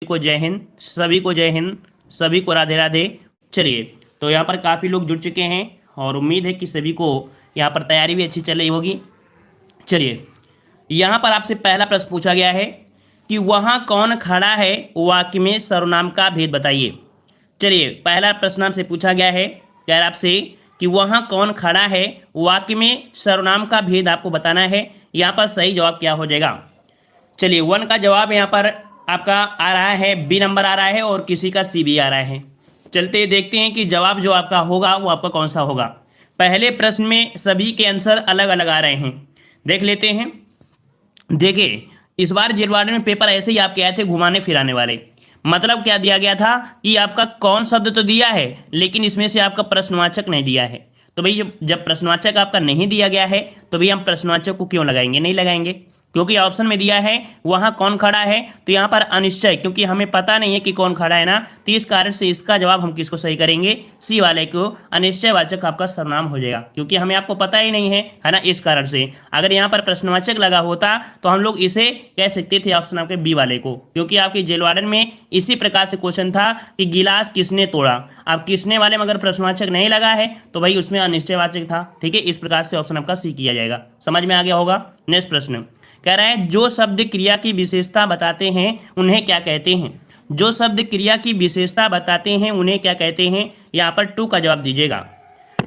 को जय हिंद, सभी को जय हिंद, सभी को राधे राधे। चलिए, तो यहाँ पर काफ़ी लोग जुड़ चुके हैं और उम्मीद है कि सभी को यहाँ पर तैयारी भी अच्छी चल रही होगी। चलिए, यहाँ पर आपसे पहला प्रश्न पूछा गया है कि वहाँ कौन खड़ा है, वाक्य में सर्वनाम का भेद बताइए। चलिए, पहला प्रश्न आपसे पूछा गया है, कह रहा आपसे कि वहाँ कौन खड़ा है, वाक्य में सर्वनाम का भेद आपको बताना है। यहाँ पर सही जवाब क्या हो जाएगा। चलिए, 1 का जवाब यहाँ पर आपका आ रहा है, बी नंबर आ रहा है और किसी का सी भी आ रहा है। चलते देखते हैं कि जवाब जो आपका होगा वो आपका कौन सा होगा। पहले प्रश्न में सभी के आंसर अलग अलग आ रहे हैं, देख लेते हैं। देखिए, इस बार जेलवाड़े में पेपर ऐसे ही आपके आए थे घुमाने फिराने वाले। मतलब क्या दिया गया था कि आपका कौन शब्द तो दिया है, लेकिन इसमें से आपका प्रश्नवाचक नहीं दिया है। तो भाई जब प्रश्नवाचक आपका नहीं दिया गया है तो भाई हम प्रश्नवाचक को क्यों लगाएंगे, नहीं लगाएंगे, क्योंकि ऑप्शन में दिया है वहाँ कौन खड़ा है, तो यहाँ पर अनिश्चय, क्योंकि हमें पता नहीं है कि कौन खड़ा है ना, तो इस कारण से इसका जवाब हम किसको सही करेंगे, सी वाले को। अनिश्चयवाचक आपका सर्वनाम हो जाएगा, क्योंकि हमें आपको पता ही नहीं है ना, इस कारण से। अगर यहाँ पर प्रश्नवाचक लगा होता तो हम लोग इसे कह सकते थे ऑप्शन आपके बी वाले को, क्योंकि आपके जेल वार्डन में इसी प्रकार से क्वेश्चन था कि गिलास किसने तोड़ा। अब किसने वाले में अगर प्रश्नवाचक नहीं लगा है तो भाई उसमें अनिश्चयवाचक था। ठीक है, इस प्रकार से ऑप्शन आपका सी किया जाएगा। समझ में आ गया होगा। नेक्स्ट प्रश्न कह रहा है, जो शब्द क्रिया की विशेषता बताते हैं उन्हें क्या कहते हैं। जो शब्द क्रिया की विशेषता बताते हैं उन्हें क्या कहते हैं। यहाँ पर 2 का जवाब दीजिएगा।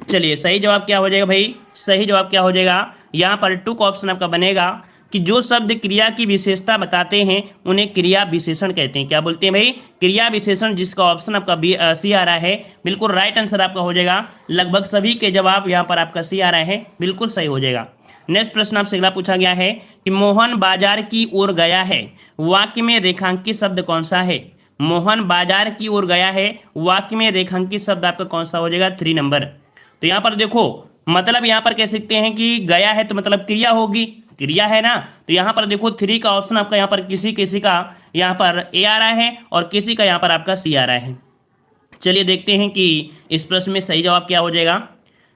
चलिए, सही जवाब क्या हो जाएगा भाई, सही जवाब क्या हो जाएगा, यहाँ पर 2 का ऑप्शन आपका बनेगा कि जो शब्द क्रिया की विशेषता बताते हैं उन्हें क्रिया विशेषण कहते हैं। क्या बोलते हैं भाई, क्रिया विशेषण, जिसका ऑप्शन आपका सी आ रहा है। बिल्कुल राइट आंसर आपका हो जाएगा। लगभग सभी के जवाब यहाँ पर आपका सी आ रहा है, बिल्कुल सही हो जाएगा। नेक्स्ट प्रश्न आपसे अगला पूछा गया है कि मोहन बाजार की ओर गया है, वाक्य में रेखांकित शब्द कौन सा है। मोहन बाजार की ओर गया है, वाक्य में रेखांकित शब्द आपका कौन सा हो जाएगा, 3 नंबर। तो यहाँ पर देखो, मतलब यहाँ पर कह सकते हैं कि गया है तो मतलब क्रिया होगी, क्रिया है ना। तो यहाँ पर देखो 3 का ऑप्शन आपका यहाँ पर किसी किसी का यहाँ पर ए आ रहा है और किसी का यहाँ पर आपका सी आ रहा है। चलिए देखते हैं कि इस प्रश्न में सही जवाब क्या हो जाएगा।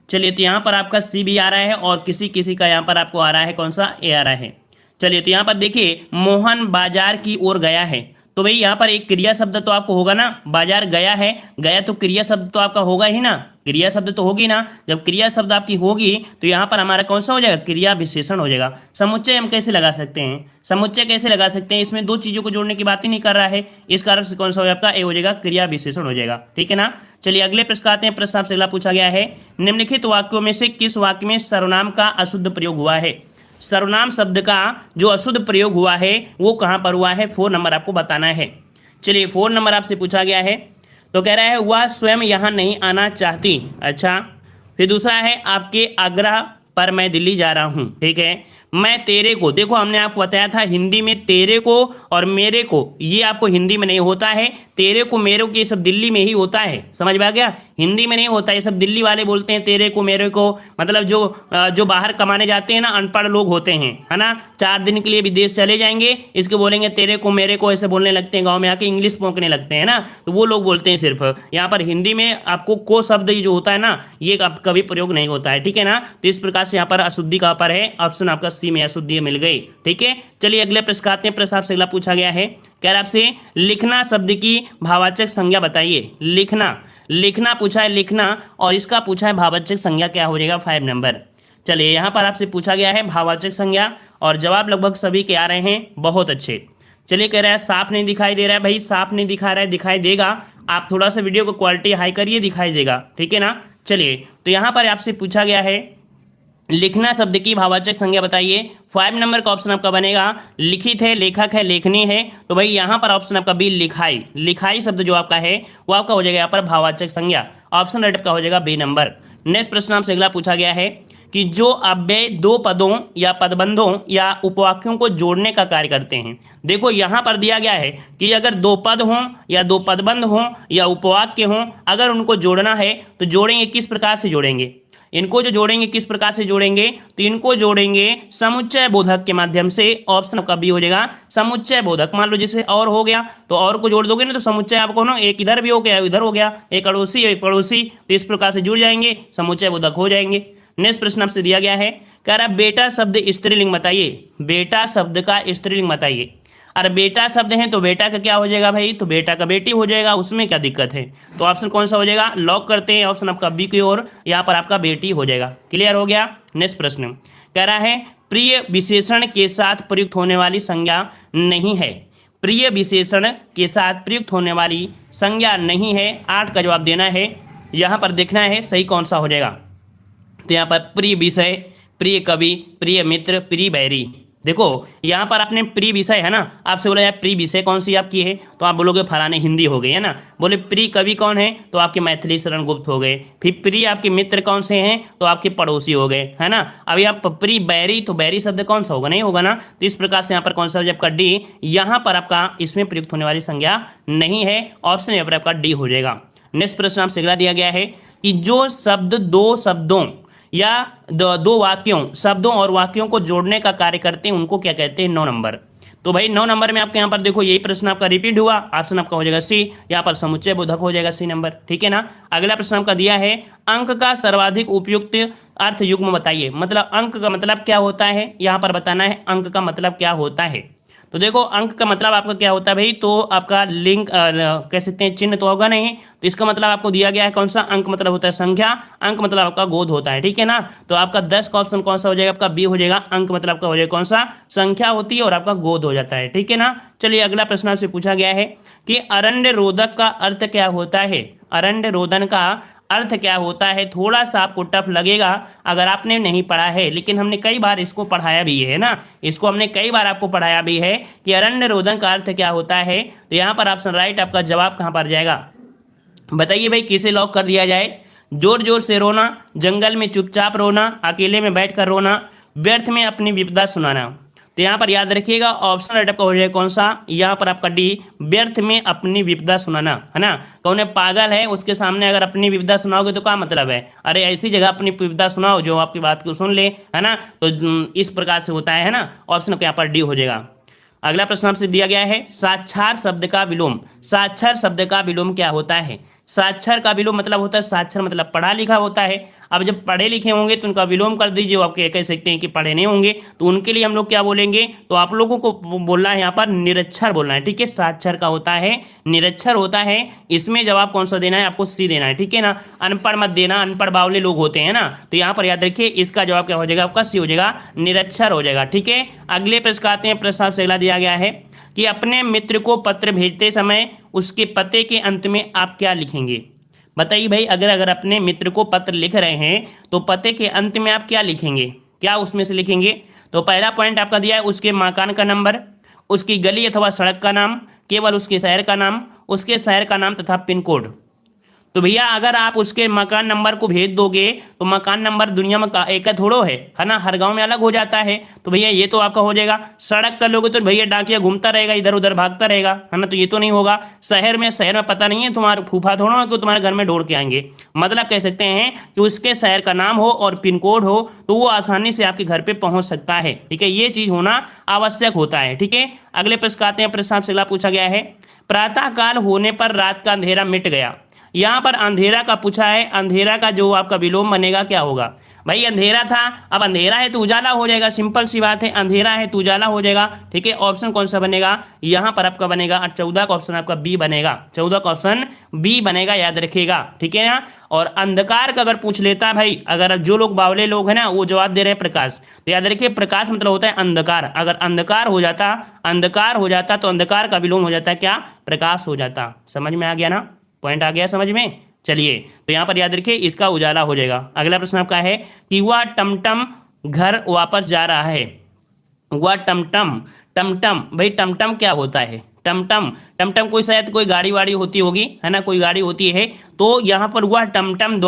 चलिए, तो यहाँ पर आपका सी भी आ रहा है और किसी किसी का यहाँ पर आपको आ रहा है कौन सा, ए आ रहा है। चलिए, तो यहाँ पर देखिए, मोहन बाजार की ओर गया है, तो भाई यहाँ पर एक क्रिया शब्द तो आपको होगा ना। बाजार गया है, गया तो क्रिया शब्द तो आपका होगा ही ना, क्रिया शब्द तो होगी ना। जब क्रिया शब्द आपकी होगी तो यहाँ पर हमारा कौन सा हो जाएगा, क्रिया विशेषण हो जाएगा। समुच्चय हम कैसे लगा सकते हैं, समुच्चय कैसे लगा सकते हैं, इसमें 2 चीज़ों को जोड़ने की बात ही नहीं कर रहा है, इस कारण से कौन सा हो जाएगा आपका, ए हो जाएगा, क्रिया विशेषण हो जाएगा। ठीक है ना। चलिए अगले प्रश्न आते हैं। प्रश्न आपसे अगला पूछा गया है, निम्नलिखित वाक्यों में से किस वाक्य में सर्वनाम का अशुद्ध प्रयोग हुआ है। सर्वनाम शब्द का जो अशुद्ध प्रयोग हुआ है वो कहाँ पर हुआ है, 4 नंबर आपको बताना है। चलिए, 4 नंबर आपसे पूछा गया है, तो कह रहा है वह स्वयं यहाँ नहीं आना चाहती। अच्छा, फिर दूसरा है आपके आग्रह पर मैं दिल्ली जा रहा हूँ। ठीक है, मैं तेरे को, देखो हमने आपको बताया था हिंदी में तेरे को और मेरे को, ये आपको हिंदी में नहीं होता है। तेरे को मेरे को ये सब दिल्ली में ही होता है, समझ में आ गया, हिंदी में नहीं होता, ये सब दिल्ली वाले बोलते हैं तेरे को मेरे को। मतलब जो बाहर कमाने जाते हैं ना, अनपढ़ लोग होते हैं, है ना, 4 दिन के लिए विदेश चले जाएंगे, इसके बोलेंगे तेरे को मेरे को, ऐसे बोलने लगते हैं, गाँव में आके इंग्लिश पोंकने लगते हैं ना, तो वो लोग बोलते हैं सिर्फ। यहाँ पर हिंदी में आपको को शब्द जो होता है ना, ये कभी प्रयोग नहीं होता है। ठीक है ना। तो इस प्रकार से यहाँ पर अशुद्धि कहाँ पर है, ऑप्शन आपका सी में अशुद्धि मिल गई। ठीक है। चलिए अगले प्रश्न आते हैं। प्रश्न आपसे अगला पूछा गया है, कह रहा आपसे लिखना शब्द की भाववाचक संज्ञा बताइए। लिखना, लिखना पूछा है, लिखना, और इसका पूछा है भाववाचक संज्ञा, क्या हो जाएगा, 5 नंबर। चलिए यहाँ पर आपसे पूछा गया है भाववाचक संज्ञा और जवाब लगभग सभी के आ रहे हैं, बहुत अच्छे। चलिए कह रहा है साफ नहीं दिखाई दे रहा है, भाई साफ नहीं दिखा रहा है, दिखाई देगा, आप थोड़ा सा वीडियो को क्वालिटी हाई करिए, दिखाई देगा। ठीक है ना। चलिए, तो यहाँ पर आपसे पूछा गया है लिखना शब्द की भाववाचक संज्ञा बताइए। 5 नंबर का ऑप्शन आपका बनेगा लिखित है, लेखक है, लेखनी है, तो भाई यहाँ पर ऑप्शन आपका बी लिखाई। लिखाई शब्द जो आपका है वो आपका हो जाएगा यहाँ पर भाववाचक संज्ञा, ऑप्शन राइट आपका हो जाएगा बी नंबर। नेक्स्ट प्रश्न आपसे अगला पूछा गया है कि जो अव्यय 2 पदों या पदबंधों या उपवाक्यों को जोड़ने का कार्य करते हैं। देखो यहाँ पर दिया गया है कि अगर 2 पद हों या 2 पदबंध हों या उपवाक्य हों, अगर उनको जोड़ना है तो जोड़ेंगे, किस प्रकार से जोड़ेंगे, इनको जो जोड़ेंगे किस प्रकार से जोड़ेंगे, तो इनको जोड़ेंगे समुच्चय बोधक के माध्यम से, ऑप्शन आपका बी हो जाएगा समुच्चय बोधक। मान लो जैसे और हो गया तो और को जोड़ दोगे ना, तो समुच्चय आपको ना, एक इधर भी हो गया, इधर हो गया, एक अड़ोसी एक पड़ोसी, तो इस प्रकार से जुड़ जाएंगे, समुच्चय बोधक हो जाएंगे। नेक्स्ट प्रश्न आपसे दिया गया है, कह रहा बेटा शब्द स्त्रीलिंग बताइए। बेटा शब्द का स्त्रीलिंग बताइए। और बेटा शब्द है तो बेटा का क्या हो जाएगा भाई, तो बेटा का बेटी हो जाएगा, उसमें क्या दिक्कत है। तो ऑप्शन कौन सा हो जाएगा, लॉक करते हैं ऑप्शन आपका बी की ओर, यहाँ पर आपका बेटी हो जाएगा। क्लियर हो गया। नेक्स्ट प्रश्न कह रहा है प्रिय विशेषण के साथ प्रयुक्त होने वाली संज्ञा नहीं है। प्रिय विशेषण के साथ प्रयुक्त होने वाली संज्ञा नहीं है, 8 का जवाब देना है। यहाँ पर देखना है सही कौन सा हो जाएगा। तो यहाँ पर प्रिय विषय, प्रिय कवि, प्रिय मित्र, प्रिय बैरी। देखो यहाँ पर आपने प्रिय विषय है ना, आपसे बोला जाए प्रिय विषय कौन सी आपकी है, तो आप बोलोगे फलाने हिंदी हो गई है ना। बोले प्रिय कवि कौन है, तो आपके मैथिली शरण गुप्त हो गए। फिर प्रिय आपके मित्र कौन से हैं, तो आपके पड़ोसी हो गए, है ना। अभी आप प्रिय बैरी, तो बैरी शब्द कौन सा होगा, नहीं होगा ना। तो इस प्रकार से यहाँ पर कौन सा जब का डी, यहाँ पर आपका इसमें प्रयुक्त होने वाली संज्ञा नहीं है, ऑप्शन यहाँ पर आपका डी हो जाएगा। नेक्स्ट प्रश्न आपसे अगला दिया गया है कि जो शब्द दो शब्दों या दो वाक्यों, शब्दों और वाक्यों को जोड़ने का कार्य करते हैं उनको क्या कहते हैं, 9 नंबर। तो भाई 9 नंबर में आपके यहाँ पर देखो यही प्रश्न आपका रिपीट हुआ, ऑप्शन आपका हो जाएगा सी, यहाँ पर समुच्चय बोधक हो जाएगा सी नंबर, ठीक है ना। अगला प्रश्न आपका दिया है अंक का सर्वाधिक उपयुक्त अर्थ युग्म बताइए। मतलब अंक का मतलब क्या होता है, यहाँ पर बताना है अंक का मतलब क्या होता है। तो देखो अंक का मतलब आपका क्या होता है भाई, तो आपका लिंक कह सकते हैं चिन्ह तो होगा नहीं, तो इसका मतलब आपको दिया गया है कौन सा, अंक मतलब होता है संख्या, अंक मतलब आपका गोद होता है, ठीक है ना। तो आपका 10 का ऑप्शन कौन सा हो जाएगा, आपका बी हो जाएगा। अंक मतलब आपका हो जाएगा कौन सा, संख्या होती है और आपका गोद हो जाता है, ठीक है ना। चलिए अगला प्रश्न आपसे पूछा गया है कि अरण्य रोधक का अर्थ क्या होता है। अरण्य रोदन का अर्थ क्या होता है, थोड़ा सा आपको टफ लगेगा अगर आपने नहीं पढ़ा है, लेकिन हमने कई बार इसको पढ़ाया भी है ना, इसको हमने कई बार आपको पढ़ाया भी है कि अरण्य रोदन का अर्थ क्या होता है। तो यहाँ पर ऑप्शन राइट, आपका जवाब कहाँ पर जाएगा बताइए भाई, किसे लॉक कर दिया जाए। जोर जोर से रोना, जंगल में चुपचाप रोना, अकेले में बैठकर रोना, व्यर्थ में अपनी विपदा सुनाना। तो यहाँ पर याद रखिएगा ऑप्शन राइट आपका हो जाएगा कौन सा, यहाँ पर आपका डी, व्यर्थ में अपनी विपदा सुनाना, है ना। कौन है पागल है, उसके सामने अगर अपनी विपदा सुनाओगे तो क्या मतलब है, अरे ऐसी जगह अपनी विपदा सुनाओ जो आपकी बात को सुन ले, है ना। तो इस प्रकार से होता है ना, ऑप्शन यहाँ पर डी हो जाएगा। अगला प्रश्न आपसे दिया गया है साक्षर शब्द का विलोम। साक्षर शब्द का विलोम क्या होता है। साक्षर का विलोम मतलब होता है, साक्षर मतलब पढ़ा लिखा होता है। अब जब पढ़े लिखे होंगे तो उनका विलोम कर दीजिए, आप कह सकते हैं कि पढ़े नहीं होंगे तो उनके लिए हम लोग क्या बोलेंगे, तो आप लोगों को बोलना है यहाँ पर निरक्षर बोलना है, ठीक है। साक्षर का होता है निरक्षर होता है, इसमें जवाब कौन सा देना है, आपको सी देना है, ठीक है ना। अनपढ़ मत देना, अनपढ़ बावले लोग होते हैं ना, तो यहाँ पर याद रखिए इसका जवाब क्या हो जाएगा, आपका सी हो जाएगा, निरक्षर हो जाएगा, ठीक है। अगले प्रश्न आते हैं, प्रश्न से अगला दिया गया है कि अपने मित्र को पत्र भेजते समय उसके पते के अंत में आप क्या लिखेंगे। बताइए भाई, अगर अपने मित्र को पत्र लिख रहे हैं तो पते के अंत में आप क्या लिखेंगे, क्या उसमें से लिखेंगे। तो पहला पॉइंट आपका दिया है उसके मकान का नंबर, उसकी गली अथवा सड़क का नाम, केवल उसके शहर का नाम, उसके शहर का नाम तथा पिन कोड। तो भैया अगर आप उसके मकान नंबर को भेज दोगे तो मकान नंबर दुनिया में एक थोड़ो है ना, हर गांव में अलग हो जाता है। तो भैया ये तो आपका हो जाएगा। सड़क कर लोगे तो भैया डाकिया घूमता रहेगा, इधर उधर भागता रहेगा, है ना, तो ये तो नहीं होगा। शहर में पता नहीं है तुम्हारे फूफा थोड़ा कि तुम्हारे घर में ढोड़ के आएंगे, मतलब कह सकते हैं कि उसके शहर का नाम हो और पिन कोड हो तो वो आसानी से आपके घर पर पहुंच सकता है, ठीक है। ये चीज होना आवश्यक होता है, ठीक है। अगले प्रश्न आते हैं, प्रश्न आपसे अगला पूछा गया है प्रातः काल होने पर रात का अंधेरा मिट गया। यहाँ पर अंधेरा का पूछा है, अंधेरा का जो आपका विलोम बनेगा क्या होगा भाई। अंधेरा था, अब अंधेरा है तो उजाला हो जाएगा, सिंपल सी बात है, अंधेरा है तो उजाला हो जाएगा, ठीक है। ऑप्शन कौन सा बनेगा, यहाँ पर आपका बनेगा 14 का ऑप्शन आपका बी बनेगा, 14 का ऑप्शन बी बनेगा, याद रखिएगा, ठीक है ना। और अंधकार का अगर पूछ लेता भाई, अगर जो लोग बावले लोग हैं ना वो जवाब दे रहे हैं प्रकाश, तो याद रखिए प्रकाश मतलब होता है अंधकार। अगर अंधकार हो जाता तो अंधकार का विलोम हो जाता है क्या, प्रकाश हो जाता। समझ में आ गया ना, पॉइंट आ गया समझ में। चलिए तो यहाँ पर याद रखिए इसका उजाला हो जाएगा। अगला प्रश्न आपका है कि वह टमटम घर वापस जा रहा है। वह टमटम भाई टमटम क्या होता है, टमटम कोई शायद कोई गाड़ी वाड़ी होती होगी, है ना, कोई गाड़ी होती है। तो यहाँ पर वह टमटम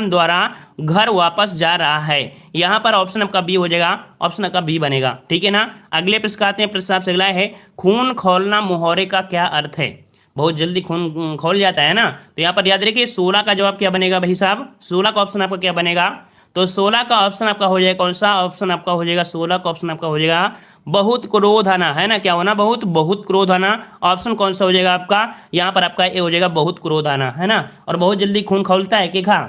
द्वारा घर वापस जा रहा है, यहाँ पर ऑप्शन आपका बी हो जाएगा, ऑप्शन आपका बी बनेगा, ठीक है ना। अगले प्रश्न आते हैं, प्रश्न आपसे अगला है खून खौलना मुहावरे का क्या अर्थ है। बहुत जल्दी खून खोल जाता है ना, तो यहाँ पर याद रखिए 16 का जवाब क्या बनेगा भाई साहब, 16 का ऑप्शन आपका क्या बनेगा, तो 16 का ऑप्शन आपका हो जाएगा कौन सा, ऑप्शन आपका हो जाएगा 16 का ऑप्शन आपका हो जाएगा बहुत क्रोध आना, है ना, क्या होना, बहुत क्रोध आना। ऑप्शन कौन सा हो जाएगा आपका, यहाँ पर आपका ए हो जाएगा बहुत क्रोध आना, है ना। और बहुत जल्दी खून खौलता है कि खा,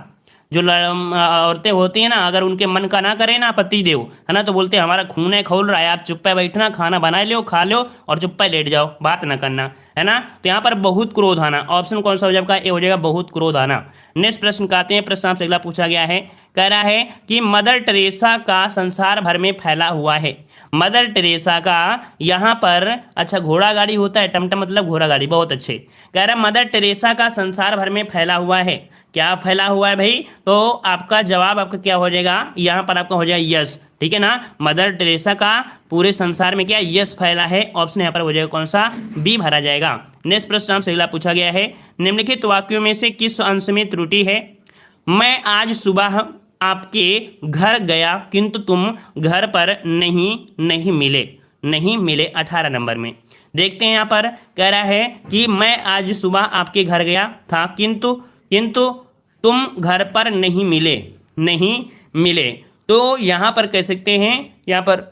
जो औरतें होती हैं ना, अगर उनके मन का ना करे ना पति देव, है ना, तो बोलते हैं हमारा खून है खौल रहा है, आप चुप पे बैठना, खाना बना लो, खा लो और चुप पे लेट जाओ, बात ना करना, है ना। तो यहाँ पर बहुत क्रोध आना, ऑप्शन कौन सा हो जाएगा, ए हो जाएगा बहुत क्रोध आना। नेक्स्ट प्रश्न का आते हैं, प्रश्न आपसे अगला पूछा गया है, कह रहा है कि मदर टेरेसा का संसार भर में फैला हुआ है। मदर टेरेसा का यहाँ पर, अच्छा घोड़ा गाड़ी होता है, टमटम मतलब घोड़ा गाड़ी, बहुत अच्छे। कह रहा है मदर टेरेसा का संसार भर में फैला हुआ है, क्या फैला हुआ है भाई, तो आपका जवाब आपका क्या हो जाएगा, यहाँ पर आपका हो जाएगा यस, ठीक है ना। मदर टेरेसा का पूरे संसार में क्या यस फैला है, ऑप्शन यहाँ पर हो जाएगा कौन सा, बी भरा जाएगा। नेक्स्ट प्रश्न आपसे अगला पूछा गया है, निम्नलिखित वाक्यों में से किस अंश में त्रुटि है। मैं आज सुबह आपके घर गया किंतु तुम घर पर नहीं मिले, नहीं मिले 18 नंबर में। देखते हैं यहाँ पर कह रहा है कि मैं आज सुबह आपके घर गया था किंतु किंतु तुम घर पर नहीं मिले, नहीं मिले। तो यहाँ पर कह सकते हैं, यहाँ पर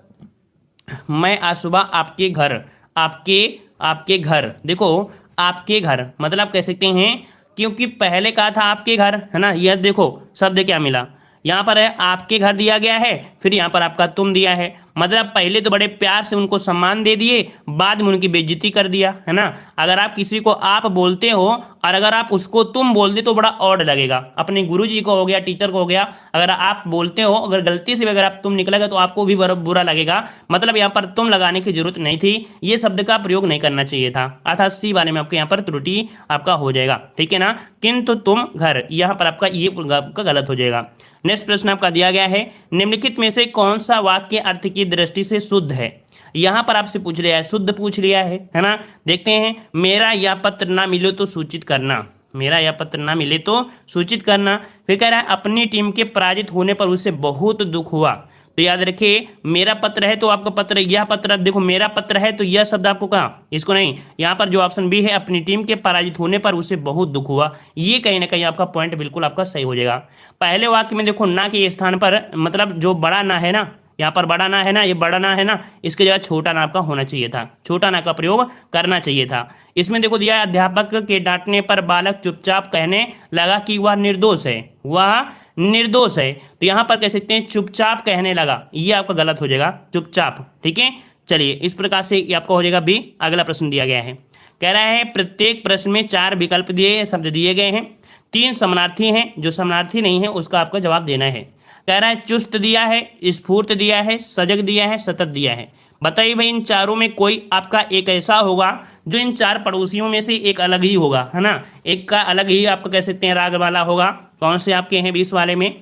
मैं आज सुबह आपके घर, आपके आपके घर, देखो आपके घर मतलब कह सकते हैं, क्योंकि पहले कहा था आपके घर, है ना, यह देखो शब्द क्या मिला, यहाँ पर है आपके घर दिया गया है, फिर यहाँ पर आपका तुम दिया है, मतलब पहले तो बड़े प्यार से उनको सम्मान दे दिए, बाद में उनकी बेइज्जती कर दिया, है ना। अगर आप किसी को आप बोलते हो और अगर आप उसको तुम बोल दे तो बड़ा ऑड लगेगा, अपने गुरुजी को हो गया, टीचर को हो गया, अगर आप बोलते हो, अगर गलती से भी अगर आप तुम निकलेगा तो आपको भी बुरा लगेगा, मतलब यहाँ पर तुम लगाने की जरूरत नहीं थी, ये शब्द का प्रयोग नहीं करना चाहिए था, अर्थात सी वाले में आपके यहाँ पर त्रुटि आपका हो जाएगा, ठीक है ना। किंतु तुम घर, यहाँ पर आपका ये आपका गलत हो जाएगा। नेक्स्ट प्रश्न आपका दिया गया है, निम्नलिखित में से कौन सा वाक्य अर्थ की दृष्टि से शुद्ध है। यहां पर आपसे पूछ लिया है, शुद्ध पूछ लिया है ना। देखते हैं, मेरा यह पत्र ना मिले तो सूचित करना, मेरा यह पत्र ना मिले तो सूचित करना। फिर कह रहा है अपनी टीम के पराजित होने पर उसे बहुत दुख हुआ, तो याद रखिए मेरा पत्र है तो आपका पत्र, यह पत्र, देखो मेरा पत्र है तो यह शब्द आपको कहा, इसको नहीं, यहाँ पर जो ऑप्शन बी है अपनी टीम के पराजित होने पर उसे बहुत दुख हुआ, ये कहीं ना कहीं आपका पॉइंट बिल्कुल आपका सही हो जाएगा। पहले वाक्य में देखो ना के स्थान पर, मतलब जो बड़ा ना है ना, यहाँ पर बड़ा ना है ना, ये बड़ा ना है ना, इसके जगह छोटा ना आपका होना चाहिए था, छोटा ना का प्रयोग करना चाहिए था। इसमें देखो दिया अध्यापक के डांटने पर बालक चुपचाप कहने लगा कि वह निर्दोष है, वह निर्दोष है, तो यहाँ पर कह सकते हैं चुपचाप कहने लगा, ये आपका गलत हो जाएगा, चुपचाप, ठीक है। चलिए इस प्रकार से ये आपका हो जाएगा बी। अगला प्रश्न दिया गया है, कह रहा है प्रत्येक प्रश्न में 4 विकल्प दिए, शब्द दिए गए हैं, 3 समानार्थी हैं, जो समानार्थी नहीं है उसका आपका जवाब देना है। कह रहा है चुस्त दिया है, स्फूर्त दिया है, सजग दिया है, सतत दिया है। बताइए भाई इन चारों में कोई आपका एक ऐसा होगा जो इन 4 पड़ोसियों में से एक अलग ही होगा, है ना, एक का अलग ही आपको कह सकते हैं राग वाला होगा। कौन से आपके हैं 20 वाले में,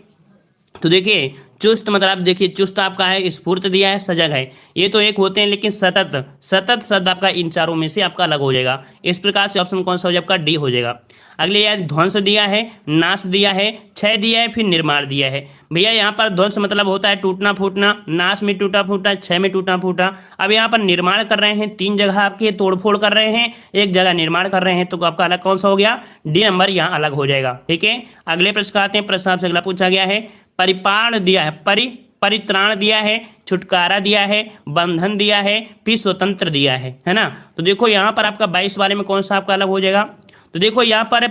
तो देखिए चुस्त मतलब देखिए चुस्त आपका है, स्फूर्त दिया है, सजग है, ये तो एक होते हैं, लेकिन सतत, सतत शब्द आपका इन चारों में से आपका अलग हो जाएगा। इस प्रकार से ऑप्शन कौन सा हो जाएगा, आपका डी हो जाएगा। अगले यार ध्वंस दिया है, नाश दिया है, क्षय दिया है, फिर निर्माण दिया है। भैया यहाँ पर ध्वंस मतलब होता है टूटना फूटना, नाश में टूटा फूटा, क्षय में टूटा फूटा। अब यहाँ पर निर्माण कर रहे हैं, 3 जगह आपके तोड़फोड़ कर रहे हैं, एक जगह निर्माण कर रहे हैं, तो आपका अलग कौन सा हो गया, डी नंबर यहाँ अलग हो जाएगा, ठीक है। अगले प्रश्न आते हैं, प्रश्न आपसे अगला पूछा गया है, परिपाण दिया है, परित्राण दिया है, छुटकारा दिया है, बंधन दिया है, फिर स्वतंत्र दिया है ना। तो देखो यहाँ पर आपका 22 वाले में कौन सा आपका अलग हो जाएगा, तो देखो यहाँ पर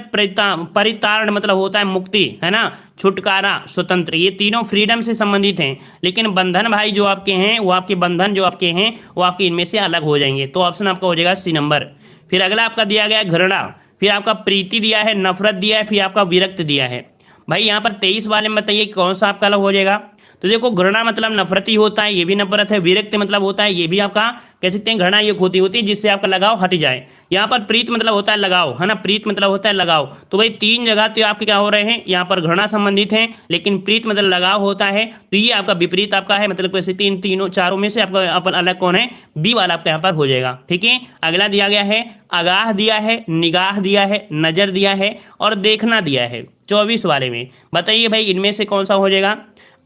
परितारण मतलब होता है मुक्ति, है ना, छुटकारा, स्वतंत्र, ये तीनों फ्रीडम से संबंधित हैं, लेकिन बंधन भाई जो आपके हैं वो आपके बंधन जो आपके हैं वो आपके इनमें से अलग हो जाएंगे, तो ऑप्शन आपका हो जाएगा सी नंबर। फिर अगला आपका दिया गया घृणा, फिर आपका प्रीति दिया है, नफरत दिया है, फिर आपका विरक्त दिया है। भाई यहाँ पर 23 वाले में बताइए कौन सा आपका अलग हो जाएगा, तो देखो घृणा मतलब नफरत ही होता है, ये भी नफरत है, विरक्त मतलब होता है, ये भी आपका कह सकते हैं घृणा ये होती है जिससे आपका लगाव हट जाए। यहाँ पर प्रीत मतलब होता है लगाव, है ना, प्रीत मतलब होता है लगाव, तो भाई 3 जगह तो आपके क्या हो रहे हैं, यहाँ पर घृणा संबंधित है, लेकिन प्रीत मतलब लगाव होता है, तो ये आपका विपरीत आपका है, मतलब कैसे इन तीनों चारों में से आपका अपन अलग कौन है, बी वाला आपका यहाँ पर हो जाएगा, ठीक है। अगला दिया गया है आगाह दिया है, निगाह दिया है, नजर दिया है और देखना दिया है 24 वाले में। बताइए भाई इनमें से कौन सा हो जाएगा,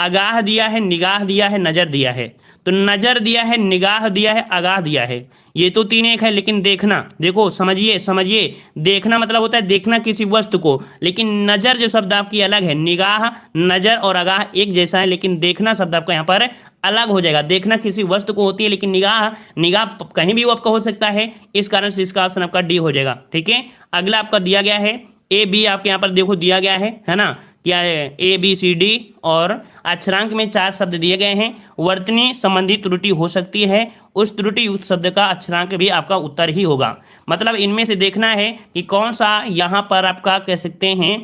आगाह दिया है, निगाह दिया है, नजर दिया है, तो नजर दिया है, निगाह दिया है, आगाह दिया है, ये तो 3 एक है, लेकिन देखना, देखो समझिए समझिए, देखना मतलब होता है देखना किसी वस्तु को, लेकिन नजर जो शब्द आपकी अलग है, निगाह, नजर और आगाह एक जैसा है, लेकिन देखना शब्द आपका यहाँ पर अलग हो जाएगा। देखना किसी वस्तु को होती है, लेकिन निगाह कहीं भी वो आपका हो सकता है, इस कारण से इसका ऑप्शन आपका डी हो जाएगा, ठीक है। अगला आपका दिया गया है ए बी, आपके यहाँ पर देखो दिया गया है ना, क्या है, ABCD और अक्षरांक में 4 शब्द दिए गए हैं, वर्तनी संबंधी त्रुटि हो सकती है, उस त्रुटि युक्त शब्द का अक्षरांक भी आपका उत्तर ही होगा। मतलब इनमें से देखना है कि कौन सा यहाँ पर आपका कह सकते हैं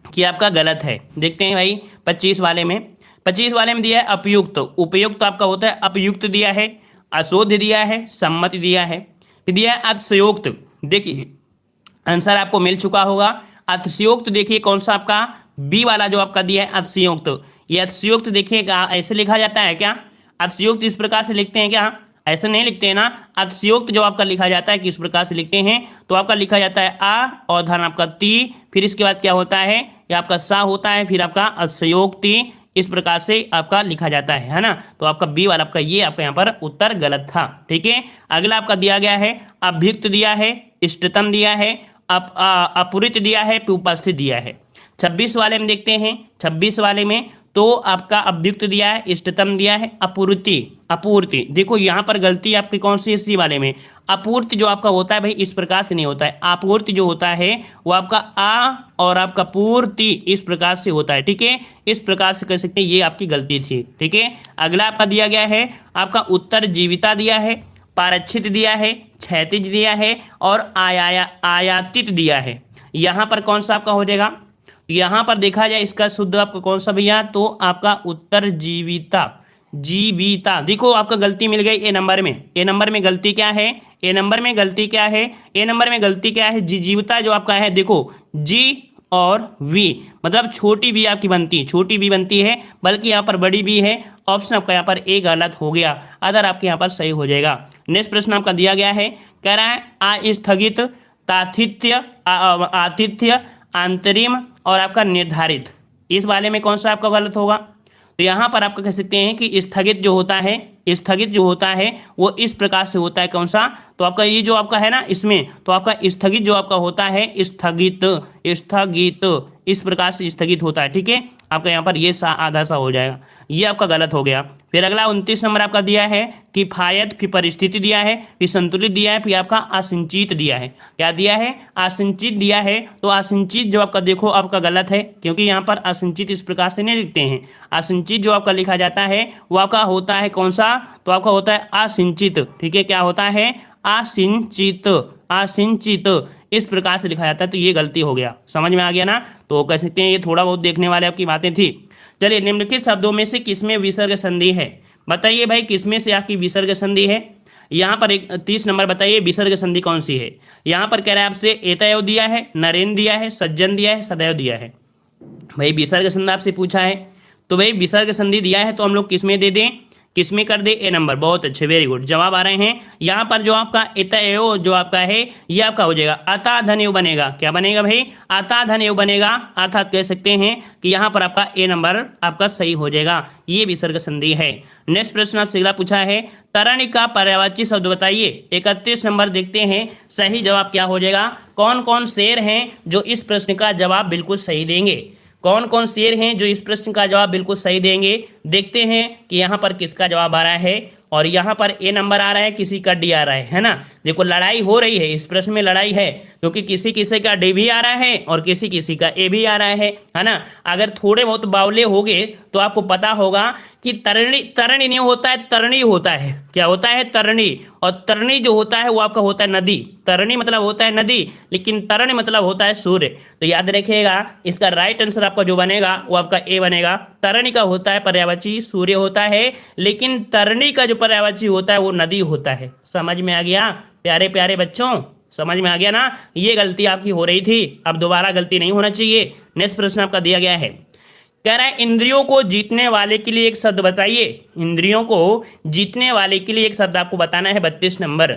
कि आपका गलत है। देखते हैं भाई 25 वाले में, 25 वाले में दिया है अपयुक्त, उपयुक्त आपका होता है अपयुक्त दिया है, अशोध दिया है, सम्मति दिया है, फिर दिया है अतिशयोक्त। देखिए आंसर आपको मिल चुका होगा। अतिशयोक्त देखिए कौन सा आपका बी वाला जो आपका दिया है अतिशयोक्त। ये अतिशयोक्त देखिएगा ऐसे लिखा जाता है क्या, अतिशयोक्त इस प्रकार से लिखते हैं क्या, ऐसे नहीं लिखते हैं ना। अतिशयोक्त जो आपका लिखा जाता है किस प्रकार से लिखते हैं, तो आपका लिखा जाता है आ और धन आपका ती, फिर इसके बाद क्या होता है, ये आपका सा होता है, फिर आपका अतिशयोक्ति, इस प्रकार से आपका लिखा जाता है ना। तो आपका बी वाला आपका ये आपका यहाँ पर उत्तर गलत था। ठीक है, अगला आपका दिया गया है अभ्युक्त दिया है, इष्टतम दिया है, अपुरित दिया है, उपस्थित दिया है। 26 वाले में देखते हैं, 26 वाले में तो आपका अभ्युक्त दिया है, इष्टतम दिया है, अपूर्ति, अपूर्ति। देखो यहाँ पर गलती आपकी कौन सी है, सी वाले में। अपूर्ति जो आपका होता है भाई इस प्रकार से नहीं होता है, आपूर्ति जो होता है वो आपका आ और आपका पूर्ति इस प्रकार से होता है। ठीक है, इस प्रकार से कह सकते हैं, ये आपकी गलती थी। ठीक है, अगला आपका दिया गया है आपका उत्तर जीविता दिया है, पारक्षित दिया है, क्षैतिज दिया है और आयातित दिया है। यहाँ पर कौन सा आपका हो जाएगा, यहाँ पर देखा जाए इसका शुद्ध आपका कौन सा भैया, तो आपका उत्तर जीविता, जीविता। देखो आपका गलती मिल गई ए नंबर में, ए नंबर में गलती क्या है, ए नंबर में गलती क्या है, ए नंबर में गलती क्या है, जीविता जो आपका है, देखो जी और वी मतलब छोटी वी आपकी बनती है, छोटी वी बनती है, बल्कि यहाँ पर बड़ी वी है। ऑप्शन आपका यहाँ पर ए गलत हो गया, अदर आपके यहाँ पर सही हो जाएगा। नेक्स्ट प्रश्न आपका दिया गया है, कह रहा है अस्थगित, ताथित्य, आतिथ्य, अंतरिम और आपका निर्धारित, इस वाले में कौन सा आपका गलत होगा। तो यहाँ पर आपका कह सकते हैं कि स्थगित जो होता है, स्थगित जो होता है वो इस प्रकार से होता है, कौन सा, तो आपका ये जो आपका है ना इसमें, तो आपका स्थगित जो आपका होता है स्थगित, स्थगित इस प्रकार से स्थगित होता है। ठीक है, आपका यहाँ पर ये आधा सा हो जाएगा, ये आपका गलत हो गया। फिर अगला 29 नंबर आपका दिया है किफायत, फिर परिस्थिति दिया है, फिर संतुलित दिया है, फिर आपका असिंचित दिया है। क्या दिया है, असिंचित दिया है। तो असिंचित जो आपका देखो आपका गलत है, क्योंकि यहाँ पर असिंचित इस प्रकार से नहीं लिखते हैं। असिंचित जो आपका लिखा जाता है वो आपका होता है कौन सा, तो आपका होता है असिंचित। ठीक है, क्या होता है, असिंचित, असिंचित इस प्रकार से लिखा जाता है। तो ये गलती हो गया, समझ में आ गया ना। तो कह सकते हैं ये थोड़ा बहुत देखने वाले आपकी बातें थी। चलिए, निम्नलिखित शब्दों में से किसमें विसर्ग संधि है, बताइए भाई किसमें से आपकी विसर्ग संधि है। यहाँ पर 30 नंबर बताइए विसर्ग संधि कौन सी है। यहाँ पर कह रहा है आपसे एतयो दिया है, नरेन दिया है, सज्जन दिया है, सदैव दिया है। भाई विसर्ग संधि आपसे पूछा है, तो भाई विसर्ग संधि दिया है तो हम लोग किसमें दे दें, किसमें कर दे, ए नंबर। बहुत अच्छे, वेरी गुड, जवाब आ रहे हैं। यहाँ पर जो आपका एतयो जो आपका है ये आपका हो जाएगा अता धन्यव बनेगा। क्या बनेगा भाई, अता धन्यव बनेगा, अर्थात कह सकते हैं कि यहाँ पर आपका ए नंबर आपका सही हो जाएगा, ये विसर्ग संधि है। नेक्स्ट प्रश्न आपसे अगला पूछा है, तरणी का पर्यायवाची शब्द बताइए। 31 नंबर देखते हैं सही जवाब क्या हो जाएगा। कौन कौन शेर हैं जो इस प्रश्न का जवाब बिल्कुल सही देंगे, कौन कौन शेर हैं जो इस प्रश्न का जवाब बिल्कुल सही देंगे। देखते हैं कि यहाँ पर किसका जवाब आ रहा है, और यहाँ पर ए नंबर आ रहा है, किसी का डी आ रहा है ना। देखो लड़ाई हो रही है, इस प्रश्न में लड़ाई है, क्योंकि किसी किसी का डी भी आ रहा है और किसी किसी का ए भी आ रहा है ना। अगर थोड़े बहुत बावले हो गए तो आपको पता होगा कि तरणी, तरणी नहीं होता है, तरणी होता है। क्या होता है, तरणी, और तरणी जो होता है वो आपका होता है नदी। तरणी मतलब होता है नदी, लेकिन तरण मतलब होता है सूर्य। तो याद रखिएगा, इसका राइट आंसर आपका जो बनेगा वो आपका ए बनेगा। तरणी का होता है पर्यायवाची सूर्य होता है, लेकिन तरणी का जो पर्यायवाची होता है वो नदी होता है। समझ में आ गया प्यारे प्यारे बच्चों, समझ में आ गया ना। ये गलती आपकी हो रही थी, अब दोबारा गलती नहीं होना चाहिए। नेक्स्ट प्रश्न आपका दिया गया है, कह रहा है इंद्रियों को जीतने वाले के लिए एक शब्द बताइए। इंद्रियों को जीतने वाले के लिए एक शब्द आपको बताना है 32 नंबर।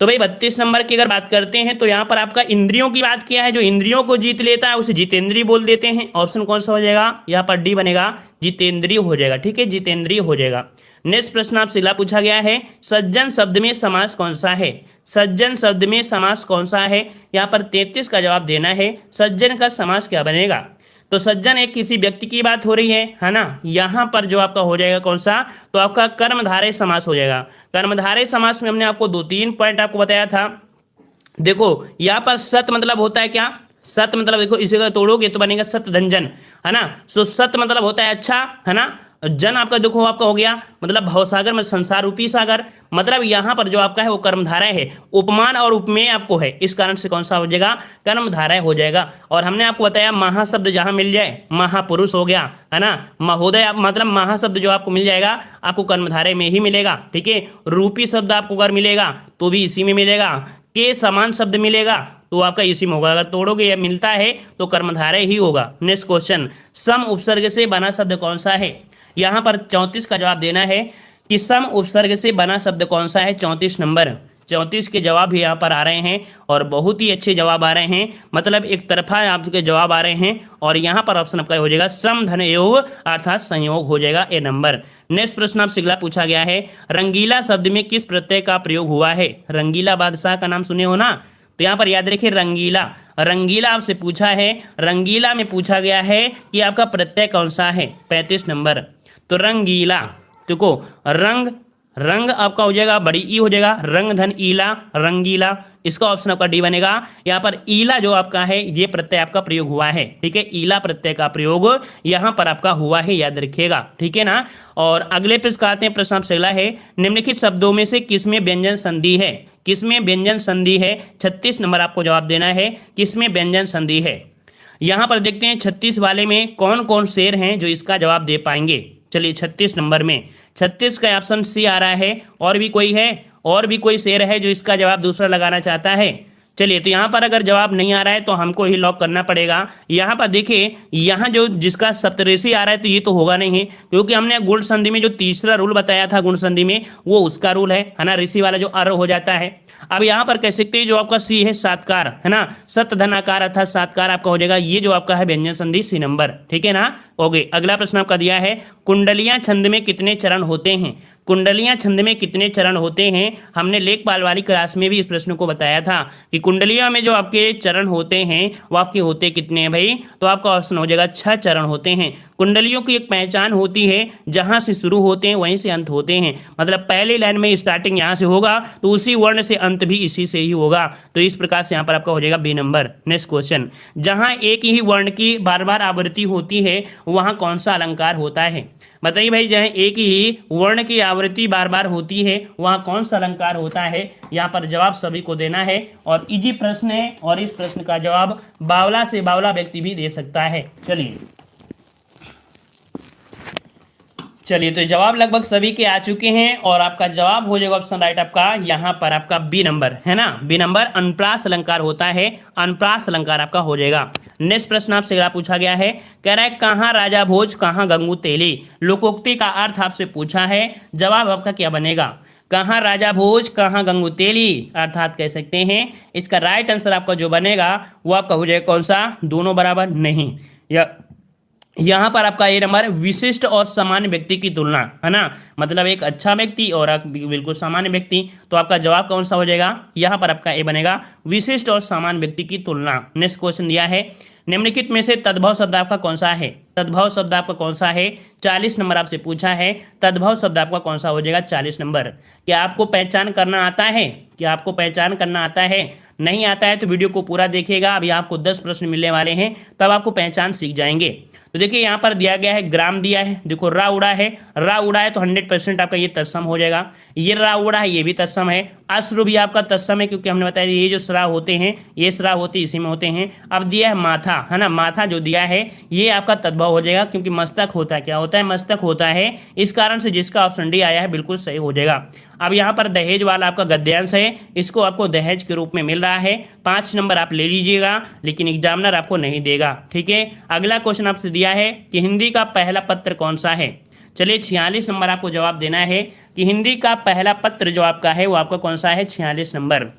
तो भाई 32 नंबर की अगर बात करते हैं तो यहाँ पर आपका इंद्रियों की बात किया है, जो इंद्रियों को जीत लेता है उसे जितेंद्रिय बोल देते हैं। ऑप्शन कौन सा हो जाएगा, यहाँ पर डी बनेगा, जितेंद्रिय हो जाएगा। ठीक है, जितेंद्रिय हो जाएगा। नेक्स्ट प्रश्न आपसे अगला पूछा गया है, सज्जन शब्द में समास कौन सा है। सज्जन शब्द में समास कौन सा है, यहाँ पर 33 का जवाब देना है। सज्जन का समास क्या बनेगा, तो सज्जन एक किसी व्यक्ति की बात हो रही है ना। यहाँ पर जो आपका हो जाएगा कौन सा, तो आपका कर्मधारय समास हो जाएगा। कर्मधारय समास में हमने आपको 2-3 पॉइंट आपको बताया था। देखो यहाँ पर सत मतलब होता है क्या, सत मतलब देखो इसे अगर तोड़ोगे तो बनेगा सत धन जन, है ना। सो सत मतलब होता है अच्छा, है ना। जन आपका देखो आपका हो गया मतलब भवसागर में संसार रूपी सागर, मतलब यहाँ पर जो आपका है वो कर्मधारय है। उपमान और उपमेय आपको है, इस कारण से कौन सा हो जाएगा, कर्मधारय हो जाएगा। और हमने आपको बताया महाशब्द जहां मिल जाए, महापुरुष हो गया, है ना। महोदय मतलब महाशब्द जो आपको मिल जाएगा आपको कर्मधारय में ही मिलेगा, ठीक है। रूपी शब्द आपको अगर मिलेगा तो भी इसी में मिलेगा, के समान शब्द मिलेगा तो आपका इसी में होगा। अगर तोड़ोगे या मिलता है तो कर्मधारय ही होगा। नेक्स्ट क्वेश्चन, सम उपसर्ग से बना शब्द कौन सा है। यहाँ पर 34 का जवाब देना है कि सम उपसर्ग से बना शब्द कौन सा है। 34 नंबर, 34 के जवाब भी यहाँ पर आ रहे हैं और बहुत ही अच्छे जवाब आ रहे हैं, मतलब एक तरफा आपके जवाब आ रहे हैं। और यहाँ पर ऑप्शन आपका हो जाएगा सम धन योग अर्थात संयोग हो जाएगा ए नंबर। नेक्स्ट प्रश्न आपसे अगला पूछा गया है, रंगीला शब्द में किस प्रत्यय का प्रयोग हुआ है। रंगीला बादशाह का नाम सुने हो ना, तो यहाँ पर याद रखिए रंगीला, रंगीला आपसे पूछा है। रंगीला में पूछा गया है कि आपका प्रत्यय कौन सा है। 35 नंबर, तो रंगीला देखो रंग, रंग आपका हो जाएगा बड़ी ई हो जाएगा, रंग धन ईला, रंगीला, इसका ऑप्शन आपका डी बनेगा। यहाँ पर ईला जो आपका है ये प्रत्यय आपका प्रयोग हुआ है, ठीक है। ईला प्रत्यय का प्रयोग यहाँ पर आपका हुआ है, याद रखिएगा, ठीक है ना। और अगले प्रश्न आते हैं, प्रश्न आपसे अगला है, निम्नलिखित शब्दों में से किसमें व्यंजन संधि है। किसमें व्यंजन संधि है। 36 नंबर आपको जवाब देना है, किसमें व्यंजन संधि है। यहाँ पर देखते हैं 36 वाले में कौन कौन शेर हैं जो इसका जवाब दे पाएंगे। चलिए 36 नंबर में, 36 का ऑप्शन सी आ रहा है। और भी कोई है, और भी कोई शेर है जो इसका जवाब दूसरा लगाना चाहता है। चलिए तो यहाँ पर अगर जवाब नहीं आ रहा है तो हमको ही लॉक करना पड़ेगा। यहाँ पर देखिए, यहाँ जो जिसका सप्तऋषि आ रहा है तो ये तो होगा नहीं, क्योंकि हमने गुण संधि में जो तीसरा रूल बताया था गुण संधि में वो उसका रूल है ना, ऋषि वाला जो अर हो जाता है। अब यहाँ पर कह सकते हैं जो आपका सी है सातकार, है ना, सत धनाकार अर्थात सातकार आपका हो जाएगा। ये जो आपका है व्यंजन संधि सी नंबर, ठीक है ना। ओके, अगला प्रश्न आपका दिया है, कुंडलियां छंद में कितने चरण होते हैं। कुंडलियां छंद में कितने चरण होते हैं। हमने लेखपाल वाली क्लास में भी इस प्रश्न को बताया था कि कुंडलियां में जो आपके चरण होते हैं वो आपके होते कितने हैं भाई, तो आपका ऑप्शन हो जाएगा 6 चरण होते हैं। कुंडलियों की एक पहचान होती है, जहां से शुरू होते हैं वहीं से अंत होते हैं, मतलब पहली लाइन में स्टार्टिंग यहाँ से होगा तो उसी वर्ण से अंत भी इसी से ही होगा। तो इस प्रकार से यहाँ पर आपका हो जाएगा बी नंबर। नेक्स्ट क्वेश्चन, जहां एक ही वर्ण की बार बार आवृत्ति होती है वहां कौन सा अलंकार होता है। बताइए भाई, जहाँ एक ही वर्ण की आवृत्ति बार बार होती है वहाँ कौन सा अलंकार होता है। यहाँ पर जवाब सभी को देना है और इजी प्रश्न है और इस प्रश्न का जवाब बावला से बावला व्यक्ति भी दे सकता है। चलिए तो जवाब लगभग सभी के आ चुके हैं और आपका जवाब हो जाएगा ऑप्शन राइट आपका यहाँ पर आपका बी नंबर, है ना। बी नंबर अनुप्रास अलंकार होता है, अनुप्रास अलंकार आपका हो जाएगा। नेक्स्ट प्रश्न आपसे अगला पूछा गया है, कह रहा है कहाँ राजा भोज कहाँ गंगू तेली। लोकोक्ति का अर्थ आपसे पूछा है, जवाब आपका क्या बनेगा। कहाँ राजा भोज कहाँ गंगू तेली अर्थात कह सकते हैं इसका राइट आंसर आपका जो बनेगा वो आपका हो जाएगा कौन सा, दोनों बराबर नहीं। या यहाँ पर आपका ये नंबर विशिष्ट और सामान्य व्यक्ति की तुलना, है ना, मतलब एक अच्छा व्यक्ति और बिल्कुल सामान्य व्यक्ति, तो आपका जवाब कौन सा हो जाएगा, यहाँ पर आपका ए बनेगा विशिष्ट और सामान्य व्यक्ति की तुलना। नेक्स्ट क्वेश्चन दिया है, निम्नलिखित में से तद्भव शब्द आपका कौन सा है। तद्भव शब्द आपका कौन सा है, 40 नंबर आपसे पूछा है। तद्भव शब्द आपका कौन सा हो जाएगा, 40 नंबर। क्या आपको पहचान करना आता है, क्या आपको पहचान करना आता है। नहीं आता है तो वीडियो को पूरा देखिएगा, अभी आपको 10 प्रश्न मिलने वाले हैं, तब आपको पहचान सीख जाएंगे। तो देखिए यहाँ पर दिया गया है ग्राम दिया है, देखो रा उड़ा है, रा उड़ा है तो 100% आपका ये तत्सम हो जाएगा। ये रा उड़ा है ये भी तत्सम है। अश्रु भी आपका तत्सम है, क्योंकि हमने बताया ये जो श्राव होते हैं ये श्राव होते इसी में होते हैं। अब दिया है माथा, है ना, माथा जो दिया है ये आपका तद्भव हो जाएगा, क्योंकि मस्तक होता है, क्या होता है, मस्तक होता है। इस कारण से जिसका ऑप्शन डी आया है बिल्कुल सही हो जाएगा। अब यहाँ पर दहेज वाला आपका गद्यांश है, इसको आपको दहेज के रूप में मिल रहा है। 5 नंबर आप ले लीजिएगा, लेकिन एग्जामिनर आपको नहीं देगा, ठीक है। अगला क्वेश्चन आपसे दिया है कि हिंदी का पहला पत्र कौन सा है। चलिए 46 नंबर आपको जवाब देना है कि हिंदी का पहला पत्र जो आपका है वो आपका कौन सा है, 46 नंबर।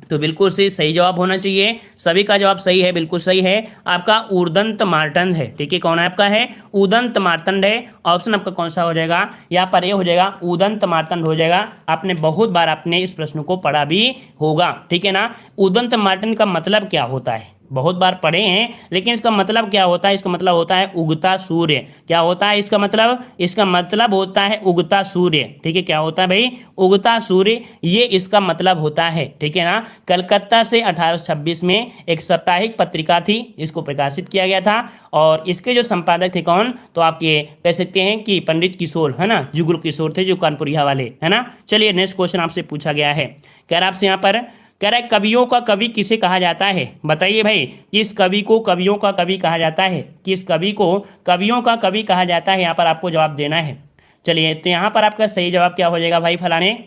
तो बिल्कुल सही जवाब होना चाहिए, सभी का जवाब सही है, बिल्कुल सही है। आपका उदंत मार्तंड है, ठीक है, कौन है आपका है, उदंत मार्तंड है। ऑप्शन आपका कौन सा हो जाएगा, यहाँ पर ये हो जाएगा उदंत मार्तंड हो जाएगा। आपने बहुत बार आपने इस प्रश्न को पढ़ा भी होगा, ठीक है ना। उदंत मार्तंड का मतलब क्या होता है, बहुत बार पढ़े हैं, लेकिन इसका मतलब क्या होता है? इसका मतलब होता है उगता सूर्य। क्या होता है इसका मतलब? इसका मतलब होता है उगता सूर्य। ठीक है, क्या होता है भाई? उगता सूर्य, ये इसका मतलब होता है। ठीक है ना। कलकत्ता से 1826 में एक साप्ताहिक पत्रिका थी, इसको प्रकाशित किया गया था, और इसके जो संपादक थे कौन? तो आप ये कह सकते हैं कि पंडित किशोर, है ना, जुगुल किशोर थे, जो कानपुरिया वाले, है ना। चलिए नेक्स्ट क्वेश्चन आपसे पूछा गया है, कह रहा आपसे यहाँ पर, कह रहा है कवियों का कवि किसे कहा जाता है? बताइए भाई, किस कवि को कवियों का कवि कहा जाता है? किस कवि को कवियों का कवि कहा जाता है? यहाँ पर आपको जवाब देना है। चलिए, तो यहाँ पर आपका सही जवाब क्या हो जाएगा भाई? फलाने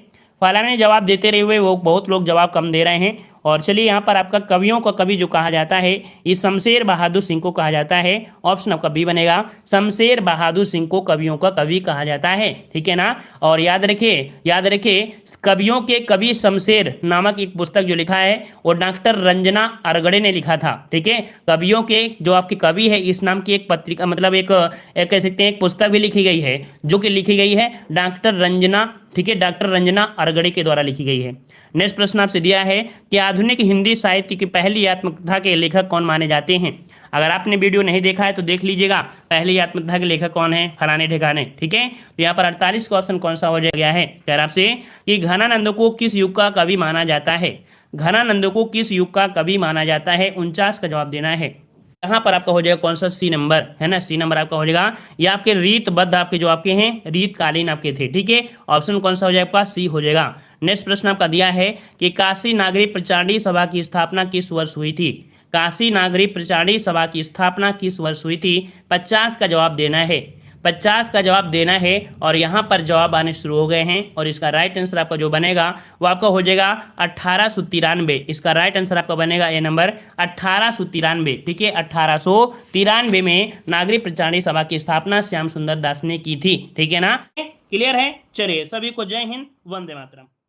फलाने जवाब देते रहे हुए वो बहुत लोग जवाब कम दे रहे हैं। और चलिए, यहाँ पर आपका कवियों का कवि जो कहा जाता है, ये शमशेर बहादुर सिंह को कहा जाता है। ऑप्शन आपका बी बनेगा, शमशेर बहादुर सिंह को कवियों का कवि कहा जाता है। ठीक है ना। और याद रखिए, याद रखिए, कवियों के कवि शमशेर नामक एक पुस्तक जो लिखा है वो डॉक्टर रंजना अरगड़े ने लिखा था। ठीक है, कवियों के जो आपके कवि है, इस नाम की एक पत्रिका, मतलब एक कह सकते हैं एक पुस्तक भी लिखी गई है, जो कि लिखी गई है डॉक्टर रंजना, ठीक है, डॉक्टर रंजना अरगड़े के द्वारा लिखी गई है। नेक्स्ट प्रश्न आपसे दिया है कि आधुनिक हिंदी साहित्य की पहली आत्मकथा के लेखक कौन माने जाते हैं? अगर आपने वीडियो नहीं देखा है तो देख लीजिएगा, पहली आत्मकथा के लेखक कौन है? फलाने ठिकाने। ठीक है, तो यहाँ पर 48 का ऑप्शन कौन सा हो गया है? कह रहा आपसे कि घनानंद को किस युग का कवि माना जाता है? घनानंद को किस युग का कवि माना जाता है? 49 का जवाब देना है। यहाँ पर आपका हो जाएगा कौन सा? सी नंबर, है ना, सी नंबर आपका हो जाएगा। ये आपके रीतबद्ध आपके जो आपके हैं रीतकालीन आपके थे। ठीक है, ऑप्शन कौन सा हो जाएगा आपका? सी हो जाएगा। नेक्स्ट प्रश्न आपका दिया है कि काशी नागरी प्रचारणी सभा की स्थापना किस वर्ष हुई थी? काशी नागरी प्रचारणी सभा की स्थापना किस वर्ष हुई थी? 50 का जवाब देना है। 50 का जवाब देना है। और यहाँ पर जवाब आने शुरू हो गए हैं, और इसका राइट आंसर आपका जो बनेगा वो आपका हो जाएगा 1893। इसका राइट आंसर आपका बनेगा ए नंबर 1893। ठीक है, 1893 में नागरी प्रचारणी सभा की स्थापना श्याम सुंदर दास ने की थी। ठीक है ना, क्लियर है? चलिए, सभी को जय हिंद, वंदे मातरम।